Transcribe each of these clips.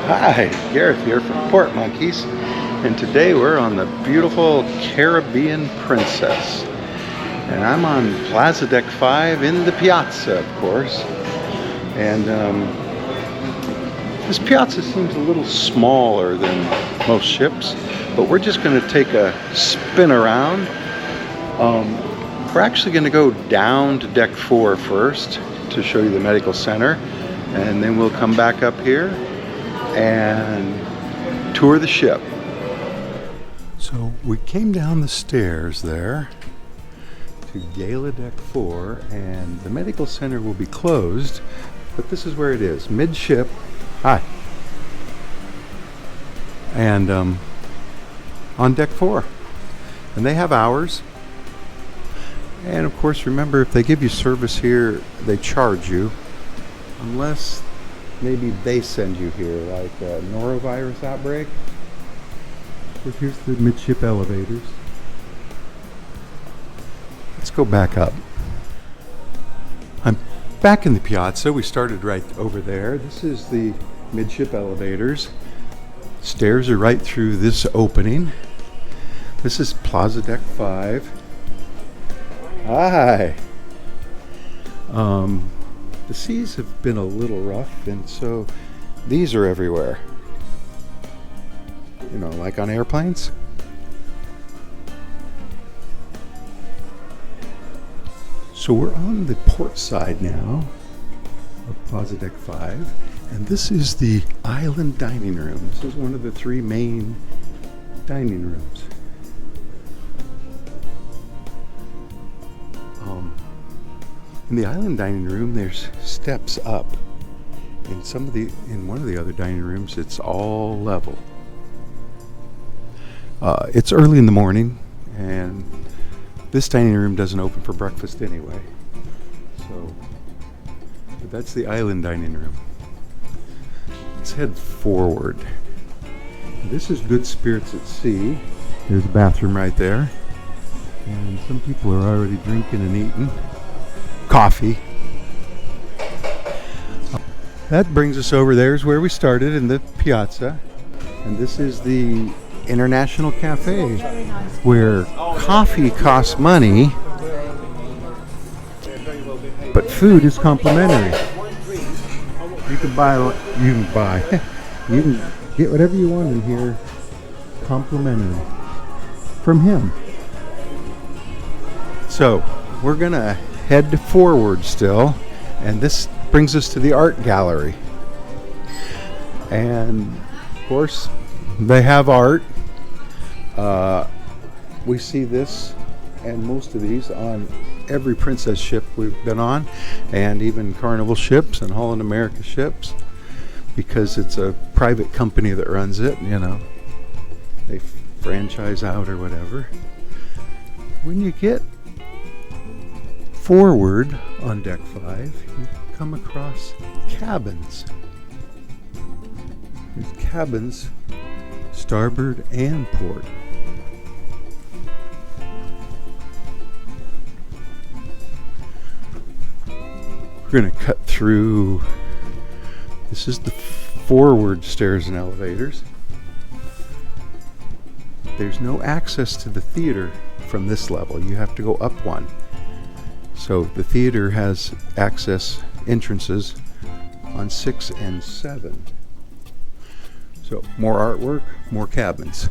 Hi, Gareth here from Port Monkeys, and today we're on the beautiful Caribbean Princess. And I'm on Plaza Deck 5 in the Piazza, of course. And this Piazza seems a little smaller than most ships, but we're just going to take a spin around. We're actually going to go down to Deck 4 first to show you the medical center, and then we'll come back up here and tour the ship. So we came down the stairs there to Gala Deck 4, and the medical center will be closed, but this is where it is, midship. Hi. And on Deck 4. And they have hours. And of course, remember, if they give you service here, they charge you, unless maybe they send you here, like a norovirus outbreak. So here's the midship elevators. Let's go back up. I'm back in the Piazza. We started right over there. This is the midship elevators. Stairs are right through this opening. This is Plaza Deck 5. Hi. The seas have been a little rough, and so these are everywhere. You know, like on airplanes. So we're on the port side now of Plaza Deck 5, and this is the island dining room. This is one of the three main dining rooms. In the island dining room, there's steps up. In one of the other dining rooms, it's all level. It's early in the morning, and this dining room doesn't open for breakfast anyway. But that's the island dining room. Let's head forward. This is Good Spirits at Sea. There's a bathroom right there, and some people are already drinking and eating coffee. That brings us over there is where we started, in the Piazza, and this is the International Cafe, where coffee costs money, but food is complimentary. You can get whatever you want in here, complimentary from him. So we're gonna head forward still, and this brings us to the art gallery. And of course, they have art. We see this and most of these on every Princess ship we've been on, and even Carnival ships and Holland America ships, because it's a private company that runs it, you know. They franchise out or whatever. When you get forward on Deck 5, you come across cabins. There's cabins starboard and port. We're going to cut through. This is the forward stairs and elevators. There's no access to the theater from this level. You have to go up one. So the theater has entrances on 6 and 7. So more artwork, more cabins.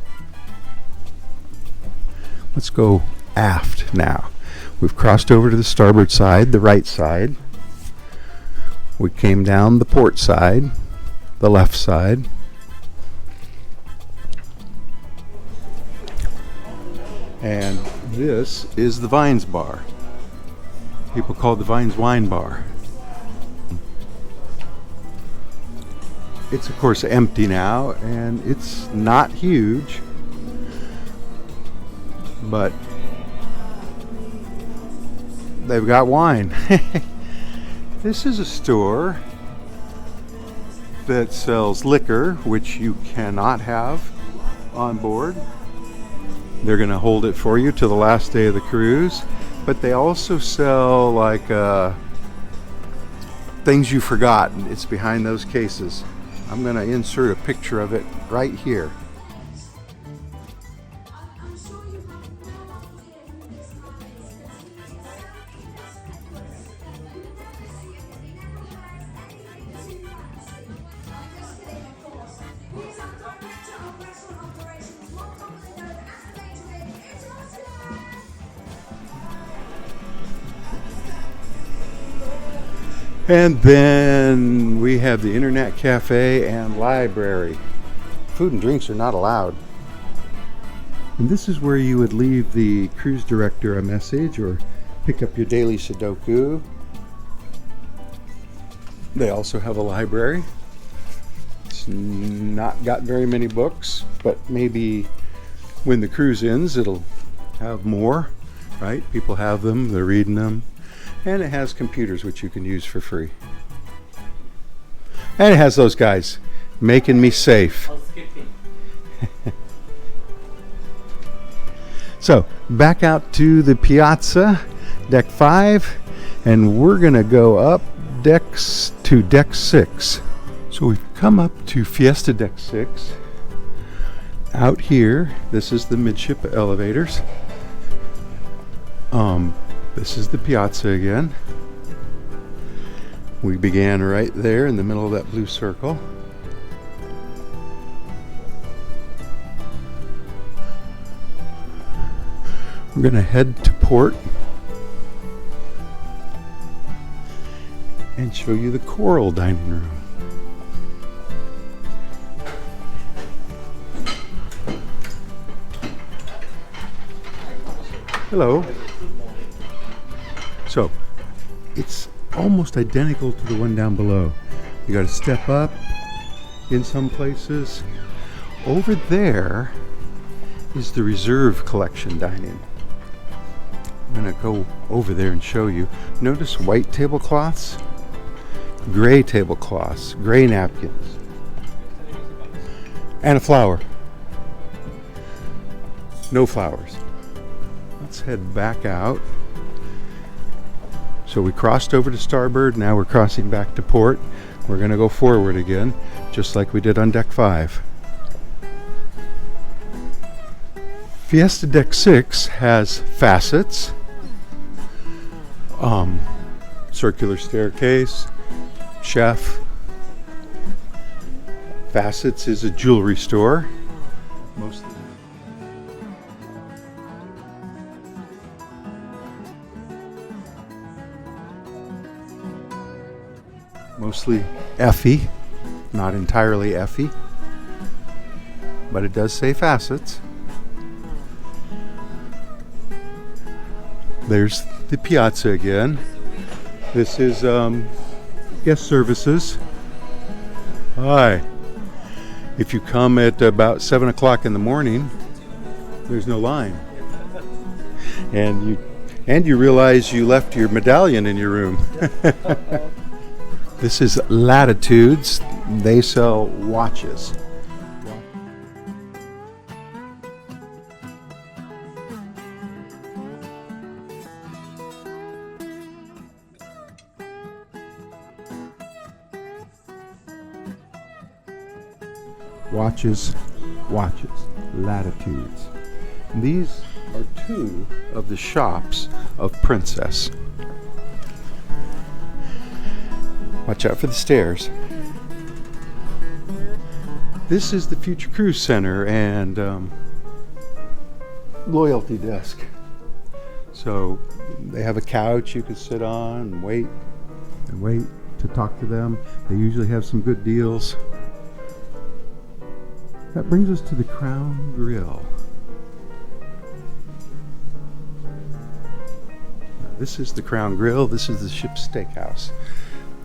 Let's go aft now. We've crossed over to the starboard side, the right side. We came down the port side, the left side. And this is the Vines Bar. People call it the Vines Wine Bar. It's of course empty now, and it's not huge, but they've got wine. This is a store that sells liquor, which you cannot have on board. They're going to hold it for you till the last day of the cruise. But they also sell like things you forgot. It's behind those cases. I'm going to insert a picture of it right here. And then we have the Internet Cafe and Library. Food and drinks are not allowed. And this is where you would leave the cruise director a message or pick up your daily Sudoku. They also have a library. It's not got very many books, but maybe when the cruise ends it'll have more, right? People have them, they're reading them. And it has computers which you can use for free. And it has those guys making me safe. So, back out to the piazza, deck 5, and we're going to go up decks to deck 6. So we've come up to Fiesta deck 6. Out here, this is the midship elevators. This is the piazza again. We began right there in the middle of that blue circle. We're going to head to port and show you the coral dining room. Hello. So, it's almost identical to the one down below. You got to step up in some places. Over there is the reserve collection dining. I'm going to go over there and show you. Notice white tablecloths, gray tablecloths, gray napkins, and a flower. No flowers. Let's head back out. So we crossed over to starboard, now we're crossing back to port. We're going to go forward again, just like we did on deck 5. Fiesta deck 6 has facets, circular staircase, chef. Facets is a jewelry store. Mostly Effie, not entirely Effie, but it does say facets. There's the piazza again. This is guest services. Hi. If you come at about 7 o'clock in the morning, there's no line. And you realize you left your medallion in your room. This is Latitudes. They sell watches. Watches, Latitudes. These are 2 of the shops of Princess. Watch out for the stairs. This is the Future Cruise Center and loyalty desk. So they have a couch you can sit on and wait to talk to them. They usually have some good deals. That brings us to the Crown Grill. Now, this is the Crown Grill. This is the ship's steakhouse.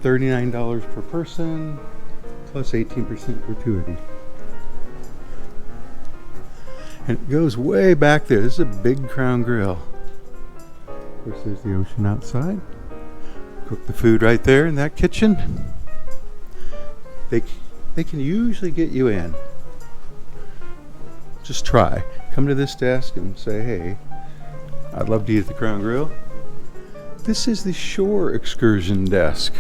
$39 per person, plus 18% gratuity. And it goes way back there. This is a big Crown Grill. Of course, there's the ocean outside. Cook the food right there in that kitchen. They can usually get you in. Just try. Come to this desk and say, hey, I'd love to eat at the Crown Grill. This is the shore excursion desk.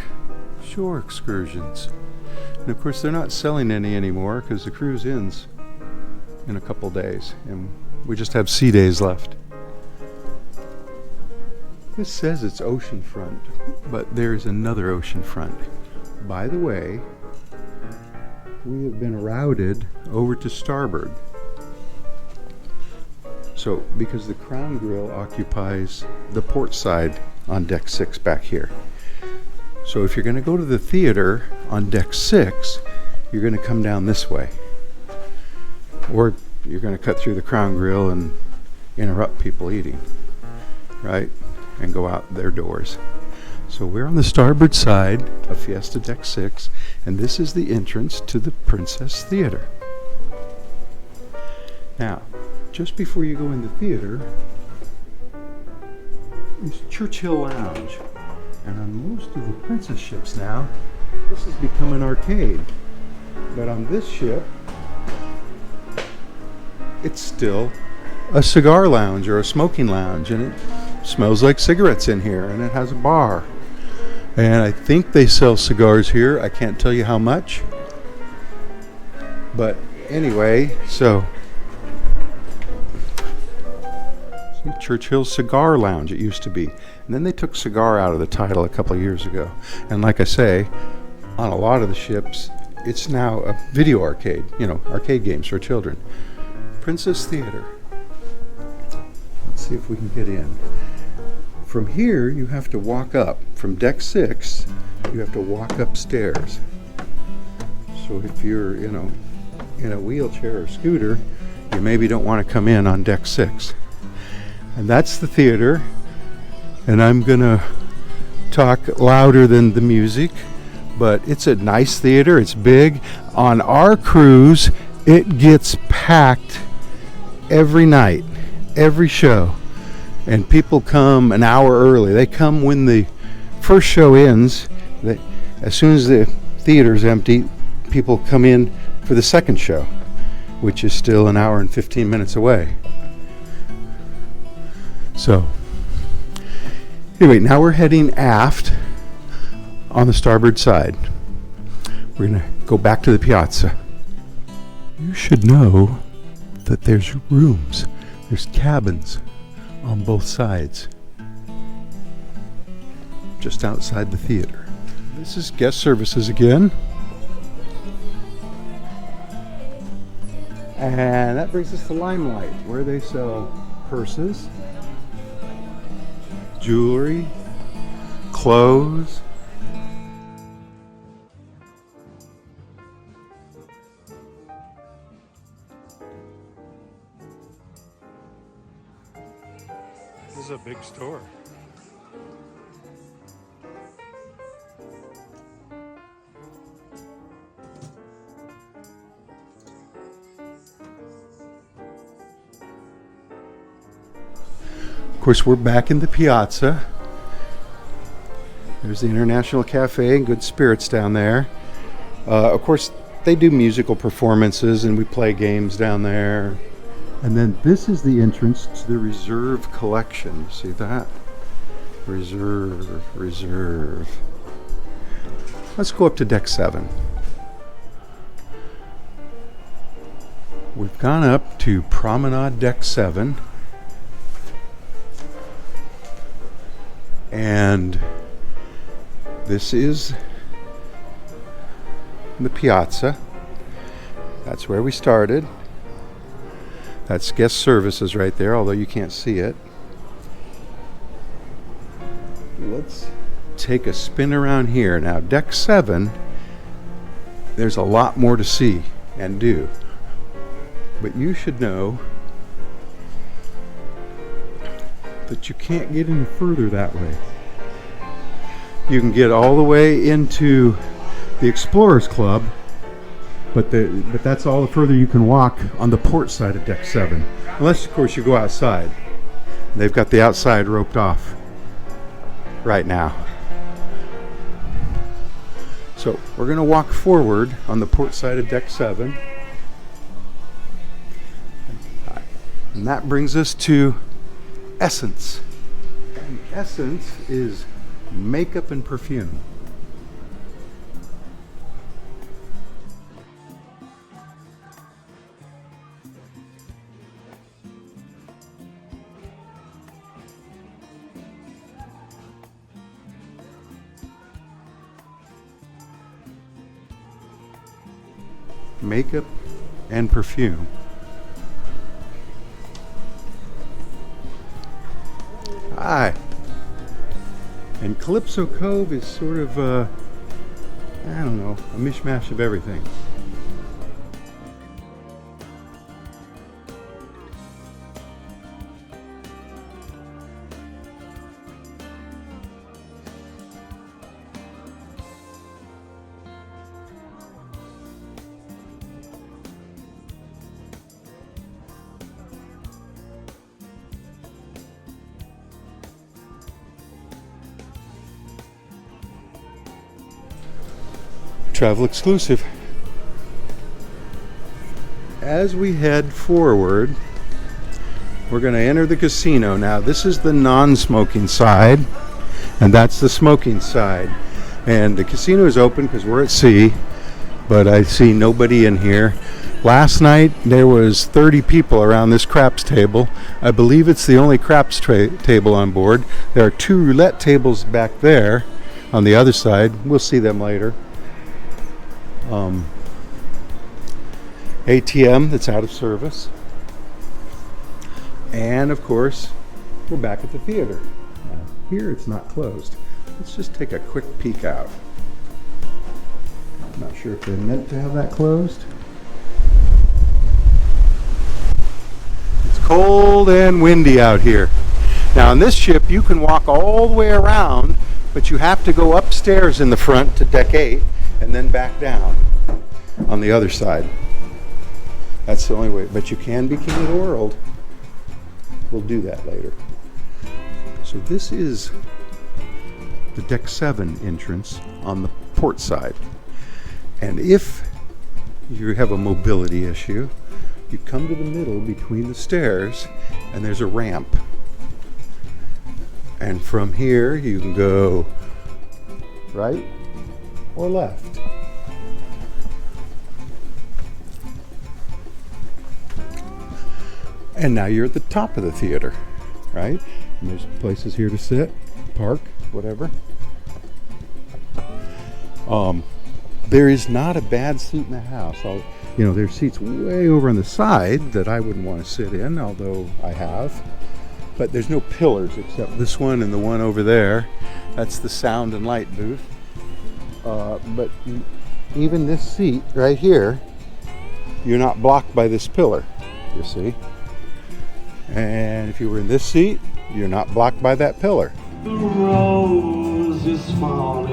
Shore excursions. And of course, they're not selling any anymore because the cruise ends in a couple days, and we just have sea days left. This says it's oceanfront, but there's another oceanfront. By the way, we have been routed over to starboard. So, because the Crown Grill occupies the port side on deck 6 back here. So if you're going to go to the theater on deck 6, you're going to come down this way. Or you're going to cut through the Crown Grill and interrupt people eating, right? And go out their doors. So we're on the starboard side of Fiesta deck 6, and this is the entrance to the Princess Theater. Now, just before you go in the theater is Churchill Lounge. And on most of the Princess ships now, this has become an arcade. But on this ship, it's still a cigar lounge or a smoking lounge, and it smells like cigarettes in here, and it has a bar. And I think they sell cigars here. I can't tell you how much. But anyway, so Churchill Cigar Lounge, it used to be. And then they took cigar out of the title a couple of years ago. And like I say, on a lot of the ships, it's now a video arcade, arcade games for children. Princess Theater. Let's see if we can get in. From here, you have to walk up. From deck 6, you have to walk upstairs. So if you're, in a wheelchair or scooter, you maybe don't want to come in on deck 6. And that's the theater, and I'm gonna talk louder than the music, but it's a nice theater. It's big. On our cruise, it gets packed every night, every show, and people come an hour early. They come when the first show ends. As soon as the theater's empty, people come in for the second show, which is still an hour and 15 minutes away. So, anyway, now we're heading aft on the starboard side. We're going to go back to the piazza. You should know that there's rooms, there's cabins on both sides, just outside the theater. This is guest services again. And that brings us to Limelight, where they sell purses, jewelry, clothes. This is a big store. Of course, we're back in the piazza. There's the International Cafe and Good Spirits down there. Of course, they do musical performances and we play games down there. And then this is the entrance to the Reserve Collection. See that? Reserve. Let's go up to deck 7. We've gone up to Promenade deck 7. And this is the piazza. That's where we started. That's guest services right there, although you can't see it. Let's take a spin around here. Now, deck 7, there's a lot more to see and do. But you should know that you can't get any further that way. You can get all the way into the Explorers Club, but that's all the further you can walk on the port side of deck 7. Unless, of course, you go outside. They've got the outside roped off right now. So we're going to walk forward on the port side of deck 7. And that brings us to Essence. And Essence is makeup and perfume. makeup, and perfume. Hi. And Calypso Cove is sort of, I don't know, a mishmash of everything. Travel exclusive. As we head forward, we're going to enter the casino. Now, this is the non-smoking side, and that's the smoking side. And the casino is open because we're at sea, but I see nobody in here. Last night, there was 30 people around this craps table. I believe it's the only craps table on board. There are 2 roulette tables back there on the other side. We'll see them later. ATM that's out of service, and of course we're back at the theater. Now, here it's not closed. Let's just take a quick peek out. I'm not sure if they meant to have that closed. It's cold and windy out here. Now on this ship you can walk all the way around, but you have to go upstairs in the front to deck 8 and then back down on the other side. That's the only way, but you can be king of the world. We'll do that later. So this is the deck 7 entrance on the port side. And if you have a mobility issue, you come to the middle between the stairs and there's a ramp. And from here you can go right or left. And now you're at the top of the theater, right? And there's places here to sit, park, whatever. There is not a bad seat in the house. There's seats way over on the side that I wouldn't want to sit in, although I have. But there's no pillars except this one and the one over there. That's the sound and light booth. But even this seat right here, you're not blocked by this pillar, you see. And if you were in this seat, you're not blocked by that pillar. The rose is falling,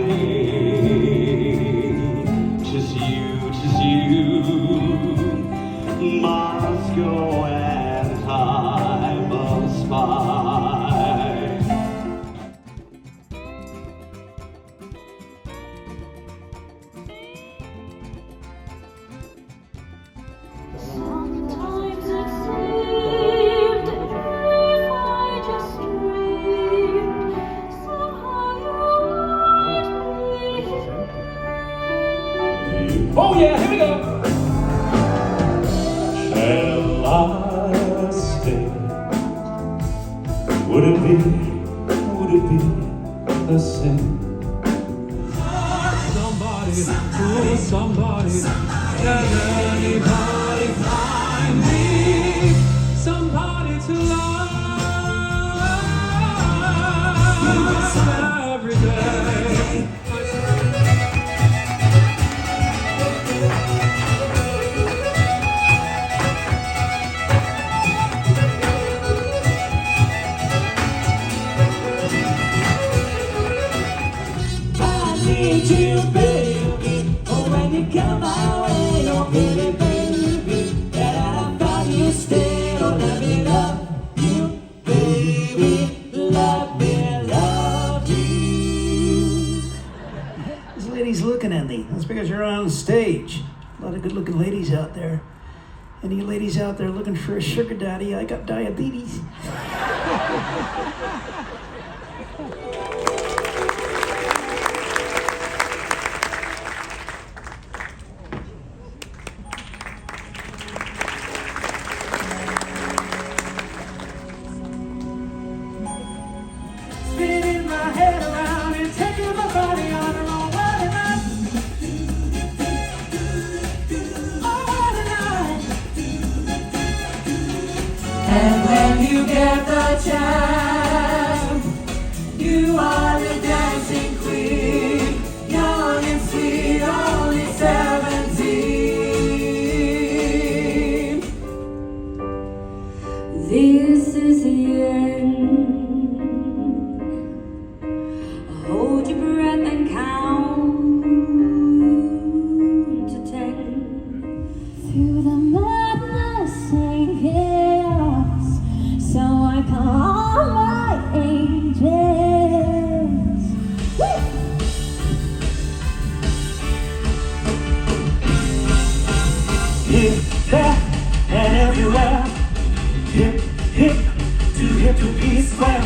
'tis you, must go and I must buy. Oh yeah, here we go. Shall I stay? Would it be the same? Somebody, can anybody find me? Somebody to love every day. You, baby, oh, when you come my way, oh, baby, baby, that I thought you stayed, oh, let me love you, baby, love me, love you. This lady's looking at me. That's because you're on stage. A lot of good-looking ladies out there. Any ladies out there looking for a sugar daddy? I got diabetes. Spinning my head around and taking my body on the wrong way. Oh, get the chance. You are the dancing queen, young and sweet, only 17. This is the end. Hold your breath and count to 10. Through the madness and chaos, so I call my angels. Woo! Here, there, and everywhere. Hip, hip, too hip to be square.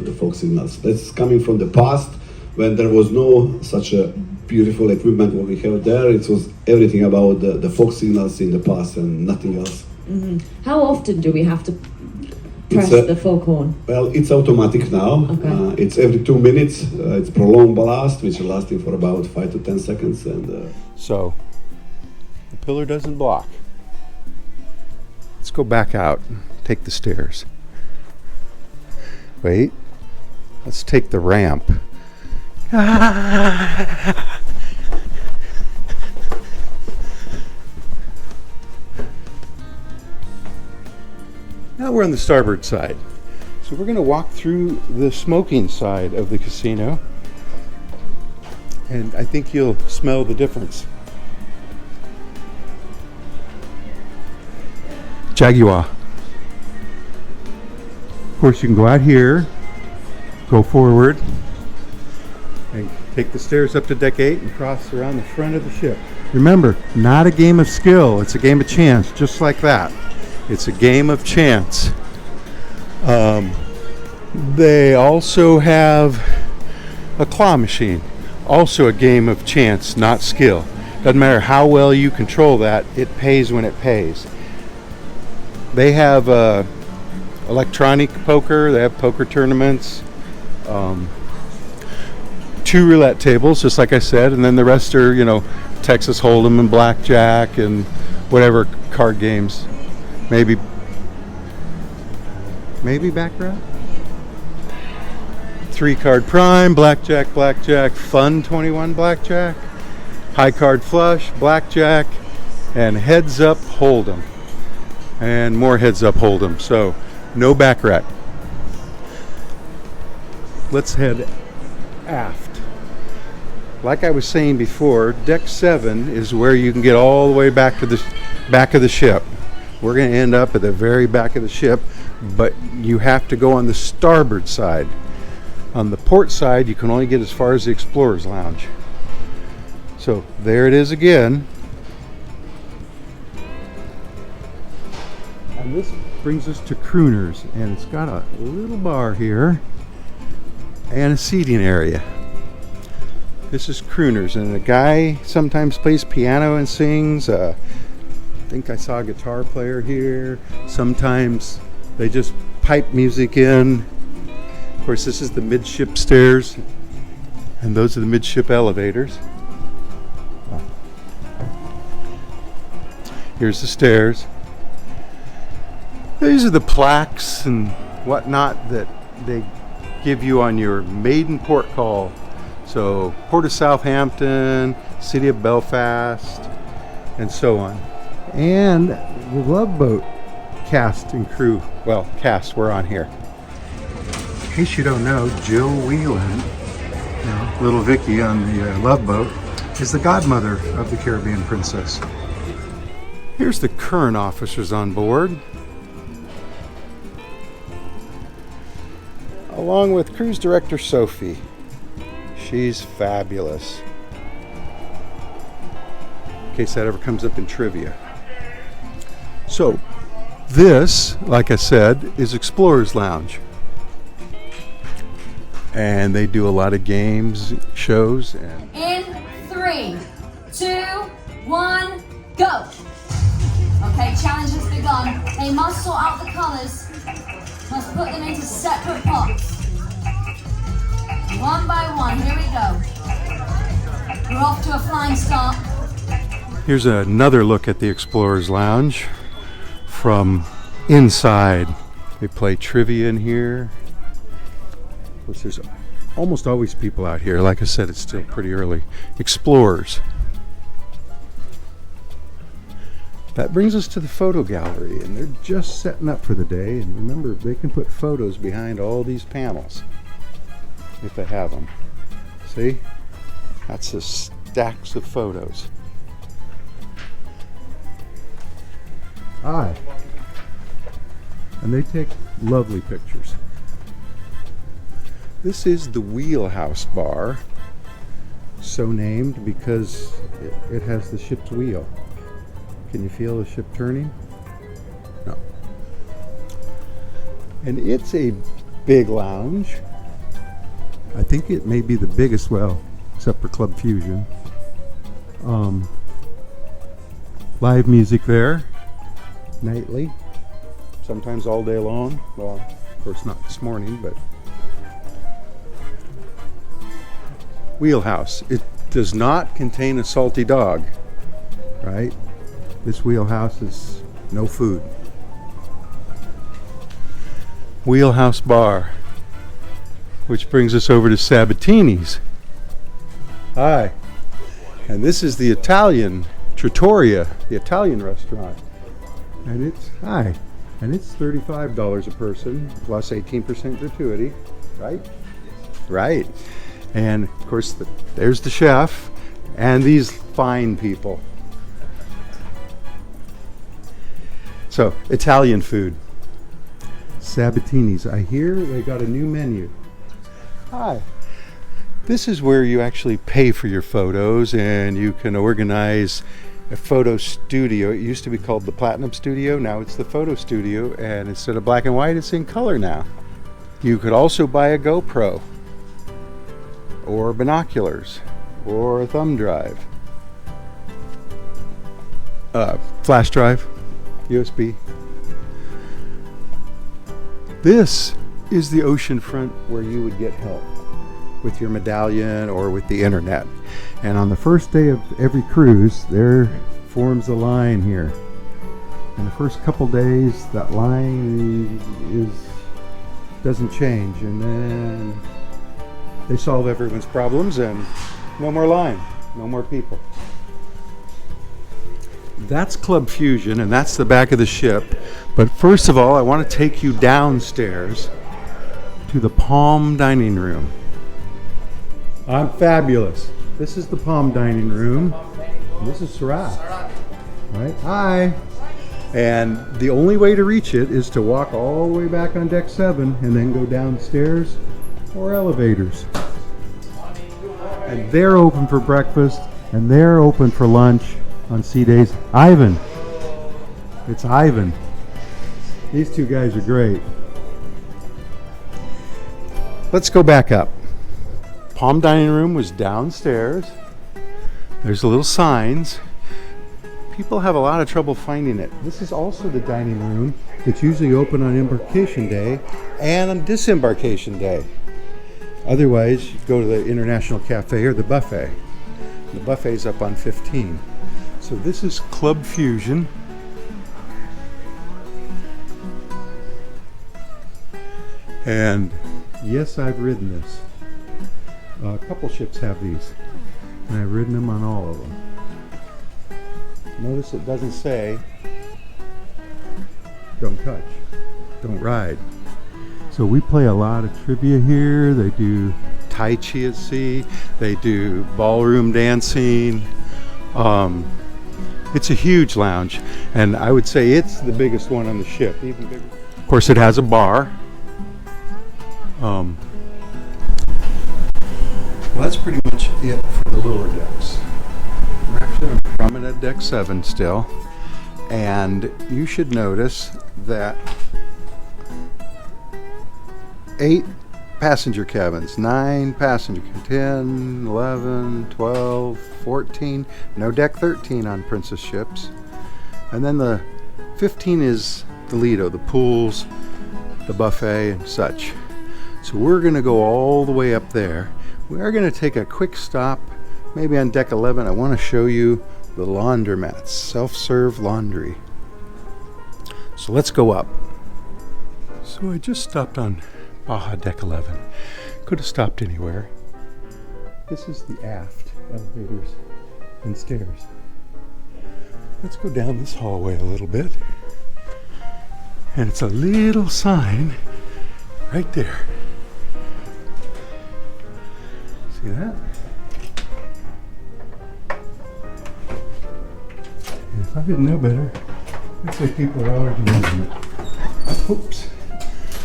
The folk signals. That's coming from the past when there was no such a beautiful equipment what we have there. It was everything about the folk signals in the past and nothing else. How often do we have to press It's the folk horn? Well, it's automatic now. Okay. It's every 2 minutes. It's prolonged blast, which is lasting for about 5 to 10 seconds. And So, the pillar doesn't block. Let's go back out, take the stairs. Wait, let's take the ramp. Now we're on the starboard side. So we're going to walk through the smoking side of the casino. And I think you'll smell the difference. Jaguar. Of course, you can go out here, go forward, and take the stairs up to deck 8 and cross around the front of the ship. Remember, not a game of skill, it's a game of chance, just like that. It's a game of chance. They also have a claw machine, also a game of chance, not skill. Doesn't matter how well you control that, it pays when it pays. They have electronic poker, they have poker tournaments, 2 roulette tables, just like I said, and then the rest are, Texas Hold'em and blackjack and whatever card games. Maybe baccarat? 3-card prime, blackjack, fun 21 blackjack, high card flush, blackjack, and heads up hold'em. And more heads up hold'em. So no baccarat. Let's head aft. Like I was saying before, deck 7 is where you can get all the way back to the back of the ship. We're going to end up at the very back of the ship, but you have to go on the starboard side. On the port side, you can only get as far as the Explorer's Lounge. So there it is again. And this brings us to Crooners, and it's got a little bar here and a seating area. This is Crooners, and a guy sometimes plays piano and sings. I think I saw a guitar player here. Sometimes they just pipe music in. Of course, this is the midship stairs, and those are the midship elevators. Here's the stairs. These are the plaques and whatnot that they give you on your maiden port call. So, Port of Southampton, City of Belfast, and so on. And the Love Boat cast and crew, were on here. In case you don't know, Jill Whelan, little Vicky on the Love Boat, is the godmother of the Caribbean Princess. Here's the current officers on board, along with cruise director Sophie. She's fabulous. In case that ever comes up in trivia. So, this, like I said, is Explorer's Lounge. And they do a lot of games, shows, and... In 3, 2, 1, go! Okay, challenge has begun. They must sort out the colours, must put them into separate pots. One by one, here we go. We're off to a flying start. Here's another look at the Explorer's Lounge from inside. They play trivia in here. Of course, there's almost always people out here. Like I said, it's still pretty early. Explorers. That brings us to the photo gallery, and they're just setting up for the day. And remember, they can put photos behind all these panels if they have them. See? That's the stacks of photos. Hi. And they take lovely pictures. This is the Wheelhouse Bar, so named because it has the ship's wheel. Can you feel the ship turning? No. And it's a big lounge. I think it may be the biggest, well, except for Club Fusion. Live music there, nightly, sometimes all day long. Well, of course not this morning, but Wheelhouse. It does not contain a salty dog, right? This Wheelhouse is no food. Wheelhouse Bar, which brings us over to Sabatini's. Hi. And this is the Italian Trattoria, the Italian restaurant. And it's $35 a person plus 18% gratuity, right? Right. And of course, there's the chef and these fine people. So, Italian food. Sabatini's. I hear they got a new menu. Hi. This is where you actually pay for your photos and you can organize a photo studio. It used to be called the Platinum Studio. Now it's the Photo Studio, and instead of black and white, it's in color now. You could also buy a GoPro or binoculars or a thumb drive. Flash drive. USB. This is the ocean front where you would get help with your medallion or with the internet. And on the first day of every cruise, there forms a line here. And the first couple days, that line doesn't change, and then they solve everyone's problems, and no more line, no more people. That's Club Fusion, and that's the back of the ship. But first of all, I want to take you downstairs to the Palm Dining Room. I'm fabulous. This is the Palm Dining Room. This is Sarah. Right? Hi. And the only way to reach it is to walk all the way back on deck 7 and then go downstairs or elevators. And they're open for breakfast and they're open for lunch on sea days. Ivan. It's Ivan. These two guys are great. Let's go back up. Palm Dining Room was downstairs. There's little signs. People have a lot of trouble finding it. This is also the dining room that's usually open on embarkation day and on disembarkation day. Otherwise, you go to the International Cafe or the buffet. The buffet's up on 15. So this is Club Fusion. And yes, I've ridden this. A couple ships have these, and I've ridden them on all of them. Notice it doesn't say, don't touch, don't ride. So we play a lot of trivia here. They do Tai Chi at sea. They do ballroom dancing. It's a huge lounge, and I would say it's the biggest one on the ship, even bigger. Of course, it has a bar. Well, that's pretty much it for the lower decks. We're actually on Promenade Deck 7 still, and you should notice that 8 passenger cabins, 9 passenger, 10, 11, 12, 14, no deck 13 on Princess ships. And then the 15 is the Lido, the pools, the buffet and such. So we're gonna go all the way up there. We are gonna take a quick stop, maybe on deck 11. I wanna show you the laundromats, self-serve laundry. So let's go up. So I just stopped on Baja Deck 11. Could have stopped anywhere. This is the aft elevators and stairs. Let's go down this hallway a little bit. And it's a little sign right there. See that? And if I didn't know better, I'd say people are already using it. Oops.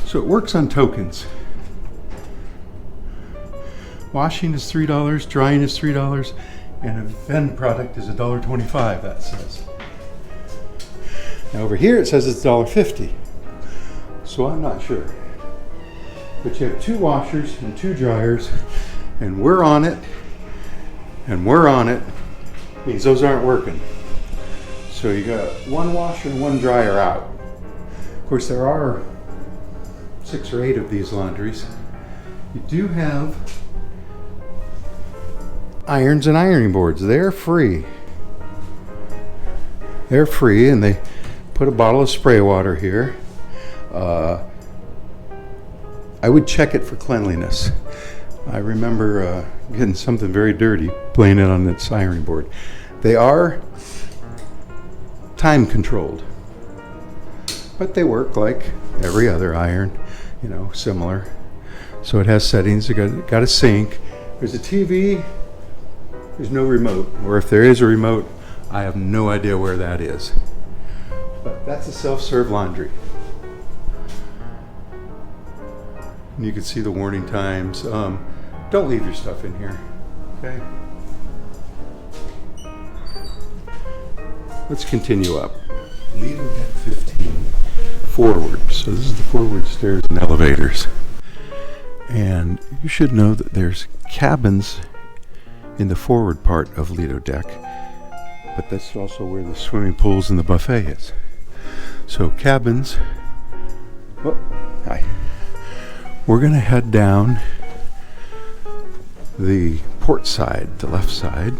So it works on tokens. Washing is $3, drying is $3, and a Venn product is $1.25, that says. Now over here it says it's $1.50. So I'm not sure. But you have 2 washers and 2 dryers, and we're on it, and we're on it. Means those aren't working. So you got 1 washer and 1 dryer out. Of course, there are 6 or 8 of these laundries. You do have irons and ironing boards. They're free. They're free, and they put a bottle of spray water here. I would check it for cleanliness. I remember getting something very dirty, playing it on its ironing board. They are time controlled, but they work like every other iron, you know, similar. So it has settings. It got a sink. There's a TV. There's no remote, or if there is a remote, I have no idea where that is. But that's a self-serve laundry. And you can see the warning times. Don't leave your stuff in here, okay? Let's continue up. Lido Deck 15, forward. So this is the forward stairs and elevators. And you should know that there's cabins in the forward part of Lido Deck, but that's also where the swimming pools and the buffet is. So cabins. Oh, hi. We're gonna head down the port side, the left side,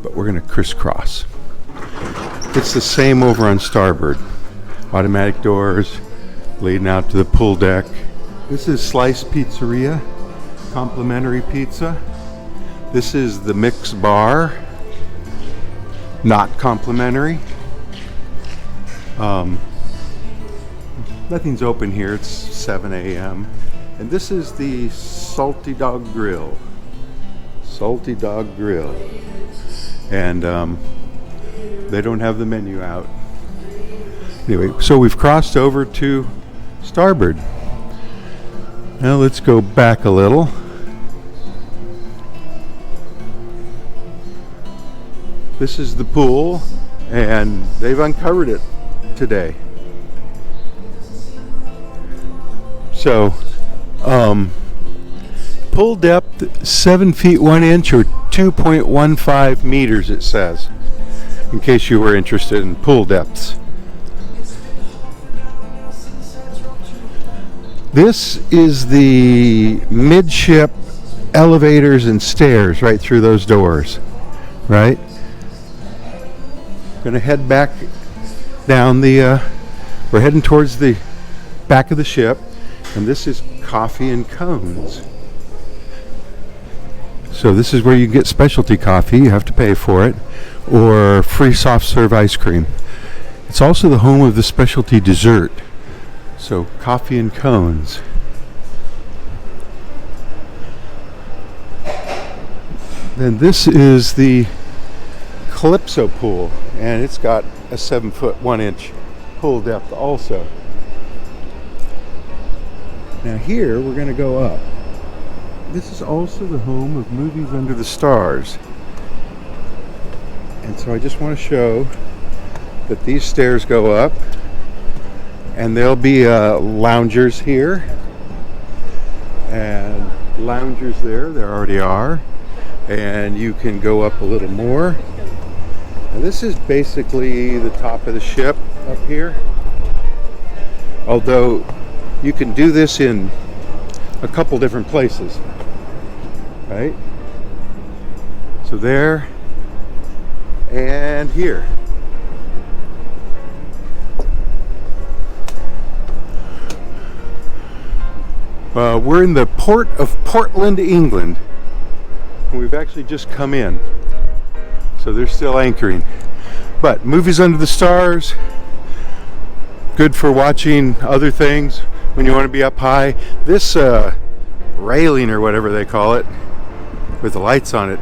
but we're gonna crisscross. It's the same over on starboard. Automatic doors leading out to the pool deck. This is Slice Pizzeria, complimentary pizza. This is the Mix Bar, not complimentary. Nothing's open here. It's 7 a.m. And this is the Salty Dog Grill. Salty Dog Grill. And they don't have the menu out. Anyway, so we've crossed over to starboard. Now let's go back a little. This is the pool, and they've uncovered it today. So, pool depth 7 feet 1 inch or 2.15 meters, it says, in case you were interested in pool depths. This is the midship elevators and stairs right through those doors, right? Gonna head back down the, we're heading towards the back of the ship, and this is Coffee and Cones. So this is where you get specialty coffee, you have to pay for it, or free soft serve ice cream. It's also the home of the specialty dessert. So Coffee and Cones. Then this is the Calypso pool, and it's got a 7 foot 1 inch pool depth also. Now here we're going to go up. This is also the home of Movies Under the Stars. And so I just want to show that these stairs go up, and there'll be loungers here and loungers there. There already are. And you can go up a little more. And this is basically the top of the ship up here. Although you can do this in a couple different places, right? So there and here. We're in the port of Portland, England. And we've actually just come in. So they're still anchoring. But movies under the stars, good for watching other things when you want to be up high. This railing or whatever they call it, with the lights on it,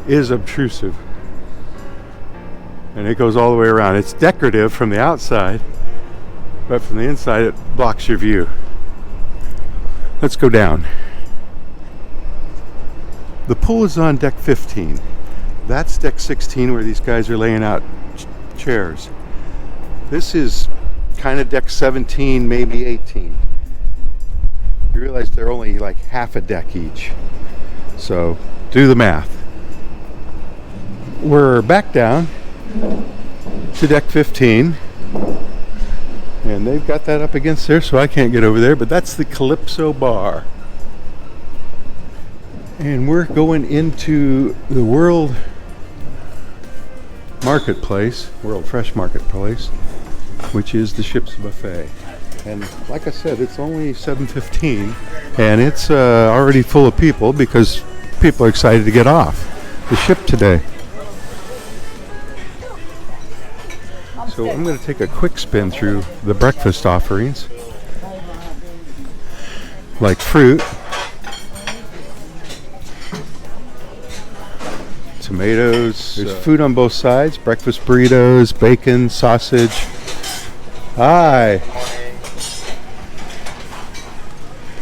is obtrusive. And it goes all the way around. It's decorative from the outside, but from the inside it blocks your view. Let's go down. The pool is on deck 15. That's deck 16 where these guys are laying out chairs. This is kind of deck 17, maybe 18. You realize they're only like half a deck each. So do the math. We're back down to deck 15. And they've got that up against there, so I can't get over there, but that's the Calypso Bar. And we're going into the World Marketplace, World Fresh Marketplace, which is the ship's buffet. And like I said, it's only 7:15, and it's already full of people because people are excited to get off the ship today. So I'm going to take a quick spin through the breakfast offerings, like fruit, tomatoes. There's food on both sides: breakfast burritos, bacon, sausage. Hi.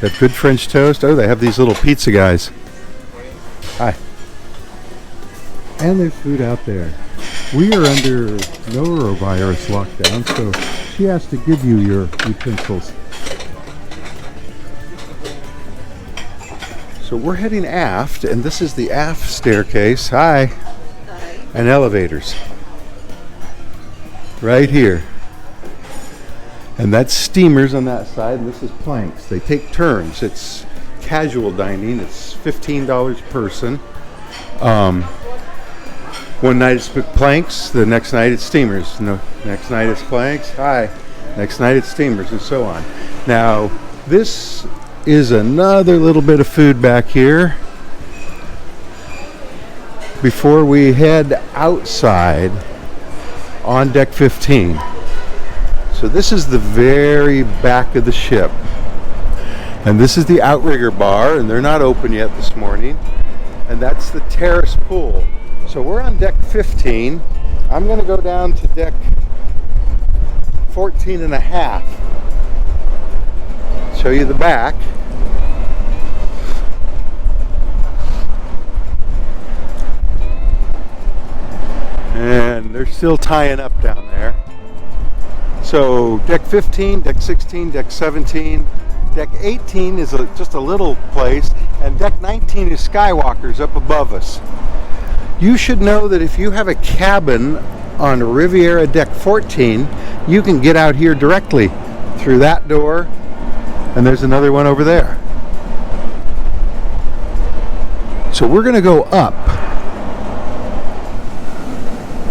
They have good French toast. Oh, they have these little pizza guys. Hi. And there's food out there. We are under norovirus lockdown, so she has to give you your utensils. So we're heading aft, and this is the aft staircase. Hi. Hi. And elevators. Right here. And that's steamers on that side, and this is planks. They take turns. It's casual dining. It's $15 a person. One night it's planks, the next night it's steamers. No, next night it's planks. Hi. Next night it's steamers, and so on. Now, this is another little bit of food back here before we head outside on deck 15. So this is the very back of the ship. And this is the outrigger bar, and they're not open yet this morning. And that's the terrace pool. So we're on deck 15. I'm going to go down to deck 14 and a half. Show you the back. And they're still tying up down there. So deck 15, deck 16, deck 17, deck 18 is just a little place, and deck 19 is Skywalker's up above us. You should know that if you have a cabin on Riviera deck 14, you can get out here directly through that door, and there's another one over there. So we're going to go up.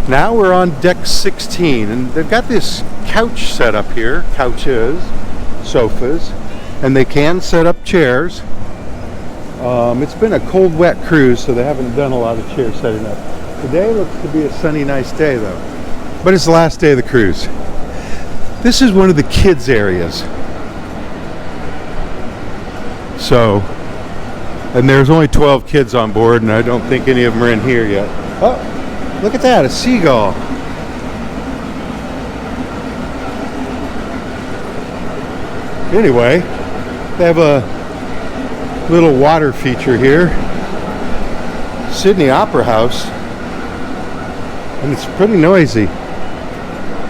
Now we're on deck 16, and they've got this couch set up here, couches, sofas, and they can set up chairs. It's been a cold, wet cruise, so they haven't done a lot of chair setting up. Today looks to be a sunny, nice day, though. But it's the last day of the cruise. This is one of the kids' areas. So, and there's only 12 kids on board, and I don't think any of them are in here yet. Oh, look at that, a seagull. Anyway, they have a little water feature here. Sydney Opera House. And it's pretty noisy.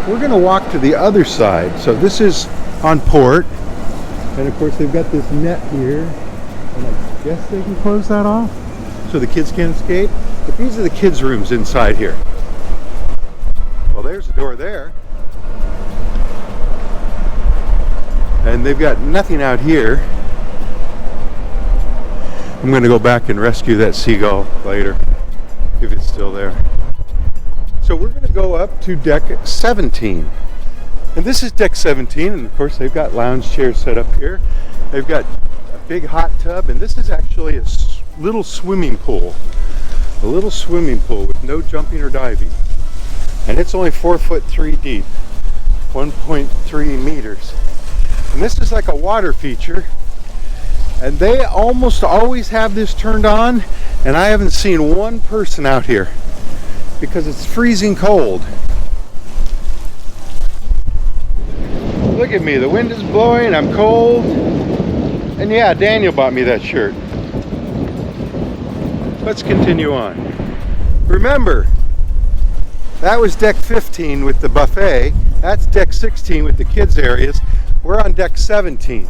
We're going to walk to the other side. So this is on port. And of course they've got this net here. And I guess they can close that off so the kids can't escape. But these are the kids' rooms inside here. Well, there's a door there. And they've got nothing out here. I'm going to go back and rescue that seagull later, if it's still there. So we're going to go up to deck 17. And this is deck 17, and of course they've got lounge chairs set up here. They've got a big hot tub, and this is actually a little swimming pool. A little swimming pool with no jumping or diving. And it's only 4'3" deep, 1.3 meters. And this is like a water feature. And they almost always have this turned on, and I haven't seen one person out here because it's freezing cold. Look at me, the wind is blowing, I'm cold. And yeah, Daniel bought me that shirt. Let's continue on. Remember, that was deck 15 with the buffet. That's deck 16 with the kids areas. We're on deck 17,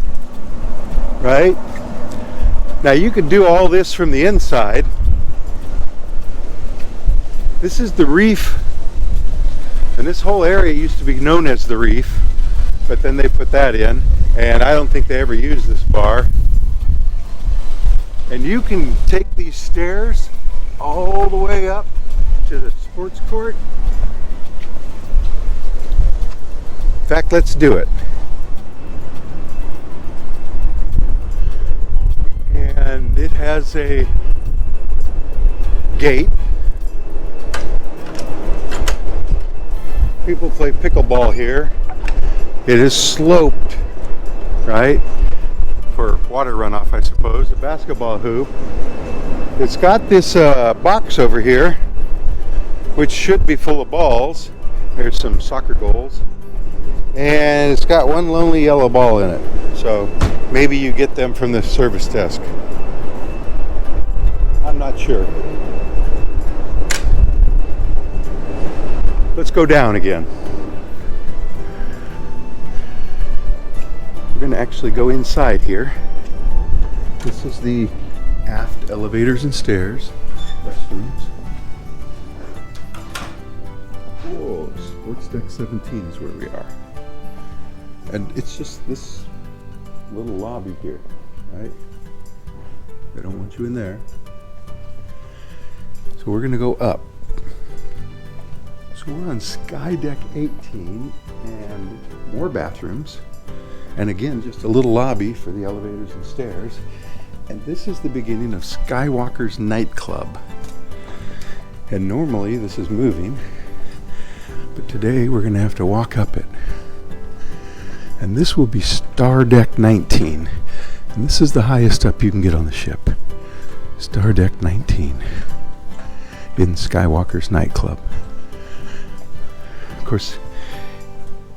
right? Now you can do all this from the inside. This is the reef, and this whole area used to be known as the reef, but then they put that in, and I don't think they ever used this bar. And you can take these stairs all the way up to the sports court. In fact, let's do it. And it has a gate. People play pickleball here. It is sloped, right? For water runoff, I suppose. A basketball hoop. It's got this box over here, which should be full of balls. There's some soccer goals. And it's got one lonely yellow ball in it. So maybe you get them from the service desk. I'm not sure. Let's go down again. We're going to actually go inside here. This is the aft elevators and stairs, restrooms. Whoa, sports deck 17 is where we are. And it's just this little lobby here, right? They don't want you in there. So we're going to go up. So we're on Sky Deck 18 and more bathrooms. And again, just a little lobby for the elevators and stairs. And this is the beginning of Skywalker's nightclub. And normally this is moving, but today we're going to have to walk up it. And this will be Star Deck 19. And this is the highest up you can get on the ship. Star Deck 19 in Skywalker's nightclub. Of course,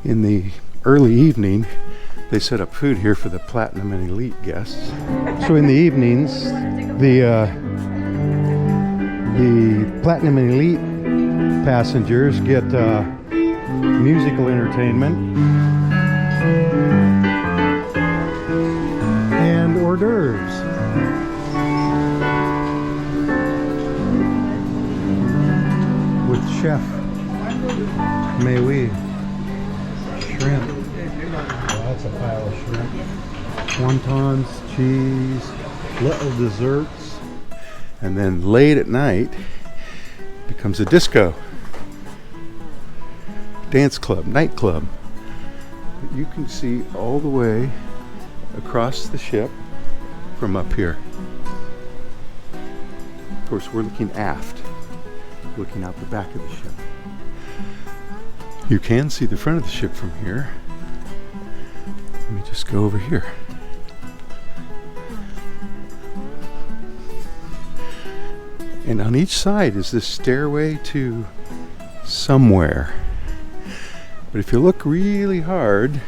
in the early evening, they set up food here for the Platinum and Elite guests. So in the evenings, the Platinum and Elite passengers get musical entertainment and hors d'oeuvres. With Chef May-we shrimp. That's a pile of shrimp. Wontons, cheese, little desserts. And then late at night becomes a disco. Dance club, nightclub. You can see all the way across the ship from up here. Of course, we're looking aft, looking out the back of the ship. You can see the front of the ship from here. Let me just go over here. And on each side is this stairway to somewhere. But if you look really hard,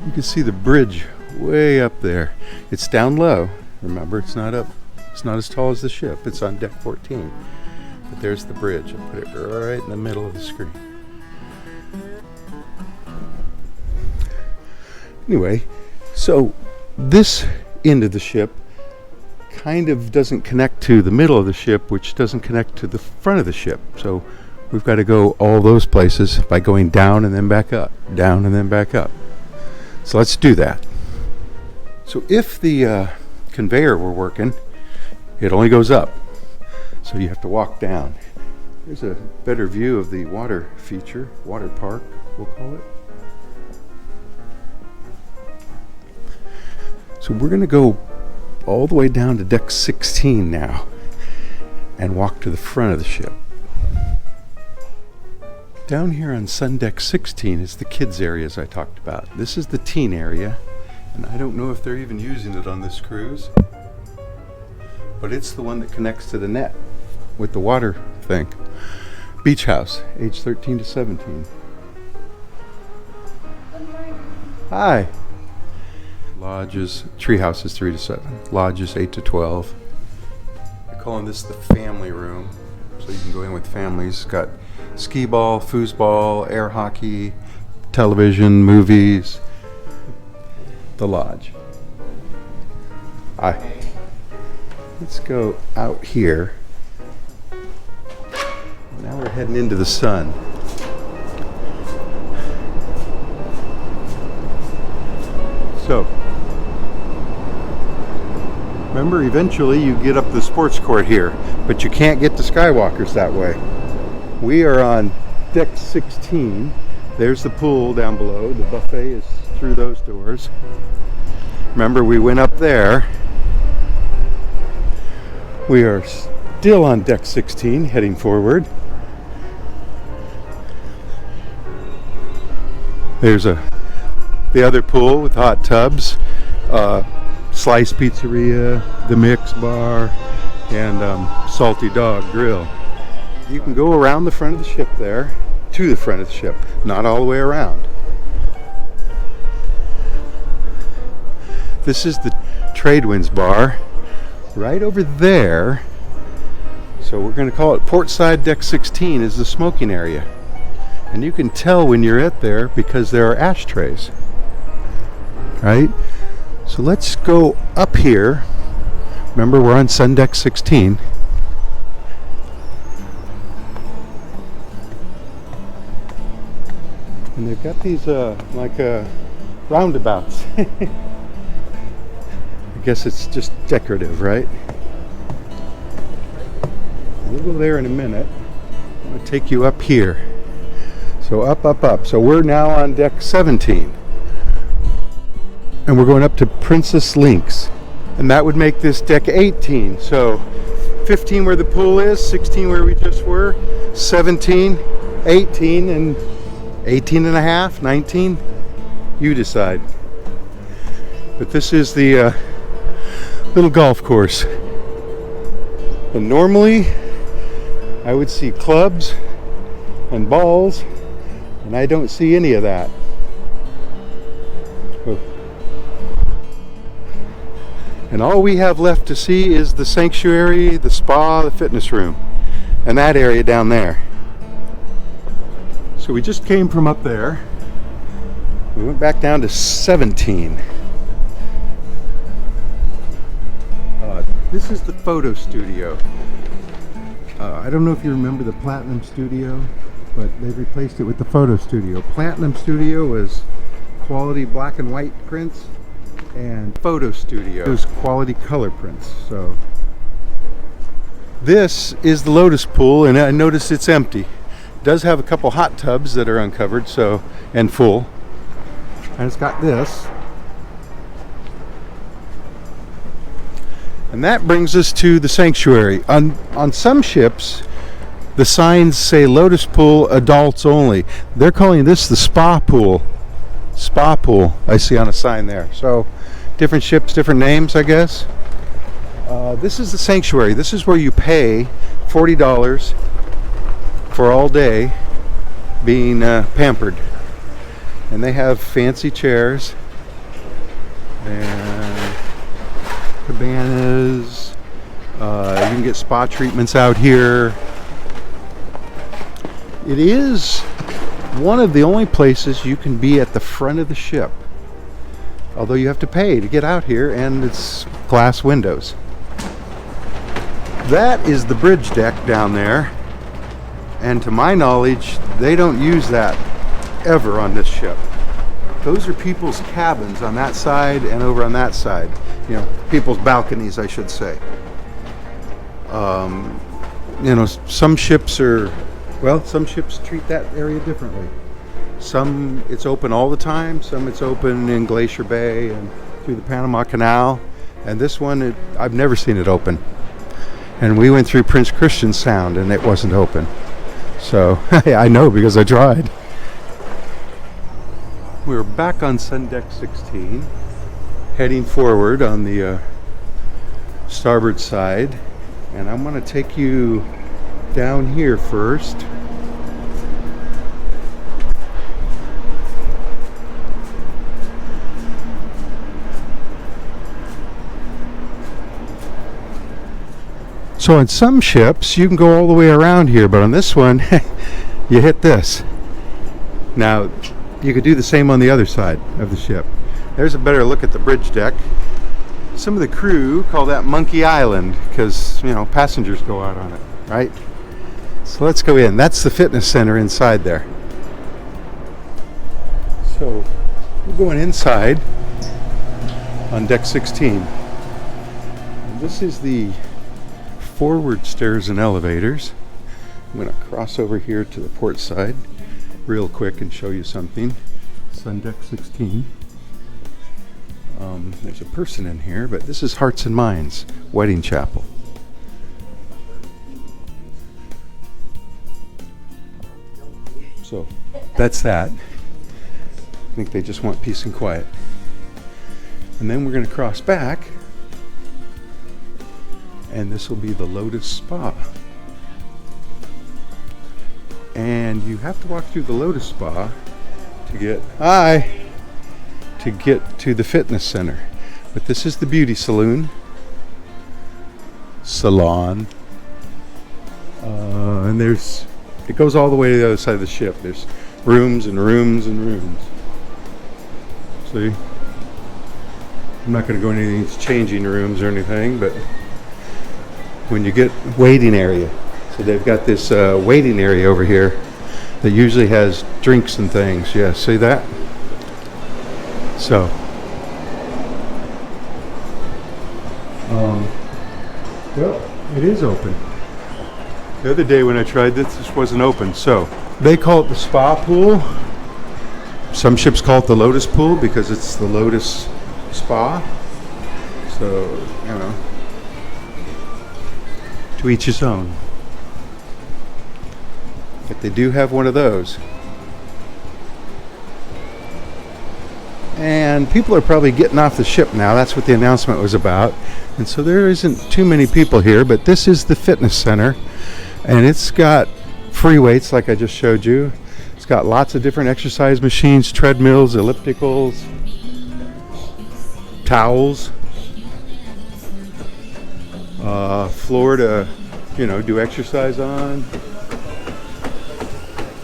you can see the bridge way up there. It's down low. Remember, it's not up. It's not as tall as the ship. It's on deck 14. But there's the bridge. I'll put it right in the middle of the screen. Anyway, so this end of the ship kind of doesn't connect to the middle of the ship, which doesn't connect to the front of the ship. So we've got to go all those places by going down and then back up, down and then back up. So let's do that. So if the conveyor were working, it only goes up. So you have to walk down. Here's a better view of the water feature, water park, we'll call it. So we're going to go all the way down to deck 16 now and walk to the front of the ship. Down here on sun deck 16 is the kids areas I talked about. This is the teen area, and I don't know if they're even using it on this cruise, but it's the one that connects to the net with the water thing. Beach house, age 13 to 17. Hi. Lodges, tree house is 3 to 7. Lodges 8 to 12. They're calling this the family room, so you can go in with families. It's got skee ball, foosball, air hockey, television, movies. The lodge. Hi. Let's go out here. Now we're heading into the sun. So, remember, eventually you get up the sports court here, but you can't get to Skywalkers that way. We are on deck 16. There's the pool down below. The buffet is through those doors. Remember, we went up there. We are still on deck 16, heading forward. There's the other pool with hot tubs, Slice Pizzeria, the Mix Bar, and Salty Dog Grill. You can go around the front of the ship there, to the front of the ship, not all the way around. This is the Tradewinds Bar, right over there. So we're going to call it Portside Deck 16 is the smoking area. And you can tell when you're at there because there are ashtrays. Right? So let's go up here. Remember, we're on Sun Deck 16. And they've got these roundabouts. I guess it's just decorative, right? We'll go there in a minute. I'm going to take you up here. So up, up, up. So we're now on deck 17. And we're going up to Princess Links. And that would make this deck 18. So 15 where the pool is, 16 where we just were, 17, 18, and 18 and a half, 19. You decide. But this is the little golf course. And normally I would see clubs and balls, and I don't see any of that. Oh. And all we have left to see is the sanctuary, the spa, the fitness room, and that area down there. So we just came from up there. We went back down to 17. This is the photo studio. I don't know if you remember the Platinum Studio, but they've replaced it with the Photo Studio. Platinum Studio was quality black and white prints, and Photo Studio was quality color prints. So this is the Lotus Pool, and I notice it's empty. It does have a couple hot tubs that are uncovered, so, and full. And it's got this. And that brings us to the sanctuary. On some ships, the signs say Lotus Pool, adults only. They're calling this the spa pool. Spa pool, I see on a sign there. So, different ships, different names, I guess. This is the sanctuary. This is where you pay $40 for all day being pampered. And they have fancy chairs and cabanas. You can get spa treatments out here. It is one of the only places you can be at the front of the ship, although you have to pay to get out here, and it's glass windows. That is the bridge deck down there, and to my knowledge they don't use that ever on this ship. Those are people's cabins on that side and over on that side. You know, people's balconies, I should say. You know, some ships treat that area differently. Some it's open all the time, some it's open in Glacier Bay and through the Panama Canal. And this one, I've never seen it open. And we went through Prince Christian Sound and it wasn't open. So I know because I tried. We're back on Sun Deck 16, heading forward on the starboard side. And I'm going to take you down here first. So on some ships, you can go all the way around here, but on this one, you hit this. Now, you could do the same on the other side of the ship. There's a better look at the bridge deck. Some of the crew call that Monkey Island because, you know, passengers go out on it, right? So let's go in. That's the fitness center inside there. So we're going inside on deck 16. And this is the forward stairs and elevators. I'm going to cross over here to the port side real quick and show you something. Sun Deck 16. There's a person in here, but this is Hearts and Minds Wedding Chapel. So that's that. I think they just want peace and quiet. And then we're going to cross back, and this will be the Lotus Spa. And you have to walk through the Lotus Spa to get to the fitness center. But this is the beauty salon. And it goes all the way to the other side of the ship. There's rooms and rooms and rooms. See? I'm not going to go into any changing rooms or anything, but when you get waiting area, so they've got this waiting area over here that usually has drinks and things. Yeah, see that? So, well, it is open. The other day when I tried this wasn't open. So they call it the spa pool. Some ships call it the Lotus Pool because it's the Lotus Spa. So, you know, to each his own. But they do have one of those. And people are probably getting off the ship now. That's what the announcement was about. And so there isn't too many people here, but this is the fitness center. And it's got free weights like I just showed you. It's got lots of different exercise machines, treadmills, ellipticals, towels, floor to, you know, do exercise on.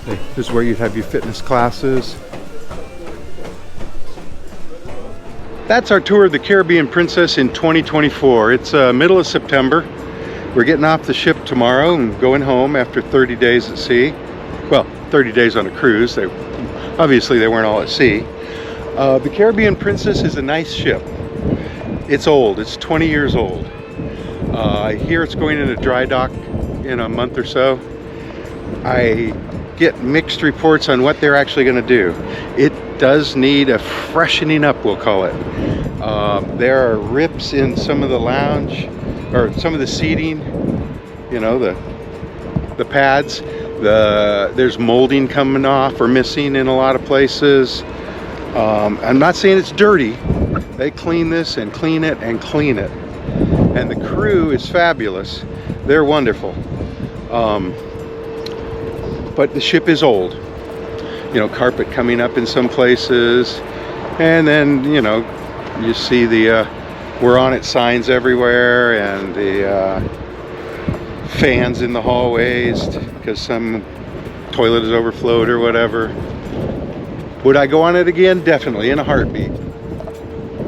This is where you'd have your fitness classes. That's our tour of the Caribbean Princess in 2024. It's middle of September. We're getting off the ship tomorrow and going home after 30 days at sea. Well, 30 days on a cruise. Obviously they weren't all at sea. The Caribbean Princess is a nice ship. It's old. It's 20 years old. I hear it's going into dry dock in a month or so. I get mixed reports on what they're actually going to do. It does need a freshening up, we'll call it. There are rips in some of the lounge, or some of the seating, you know, the pads. There's molding coming off or missing in a lot of places. I'm not saying it's dirty. They clean this and clean it and clean it. And the crew is fabulous. They're wonderful. But the ship is old. You know, carpet coming up in some places. And then, you know, you see the we're on it signs everywhere, and the fans in the hallways because some toilet is overflowed or whatever. Would I go on it again? Definitely, in a heartbeat.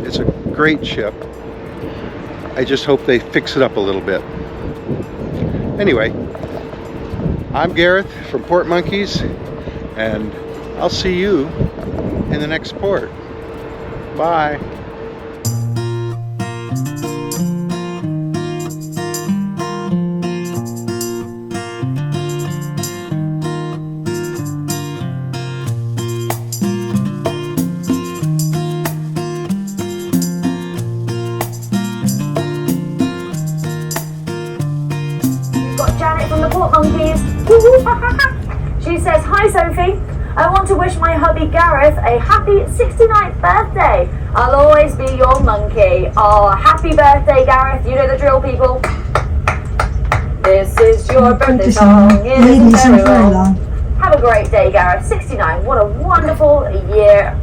It's a great ship. I just hope they fix it up a little bit. Anyway, I'm Gareth from Port Monkeys, and I'll see you in the next port. Bye. what monkeys? She says, hi Sophie, I want to wish my hubby Gareth a happy 69th birthday. I'll always be your monkey. Oh, happy birthday Gareth, you know the drill, people. This is your birthday song, it isn't very long. Have a great day Gareth, 69, what a wonderful year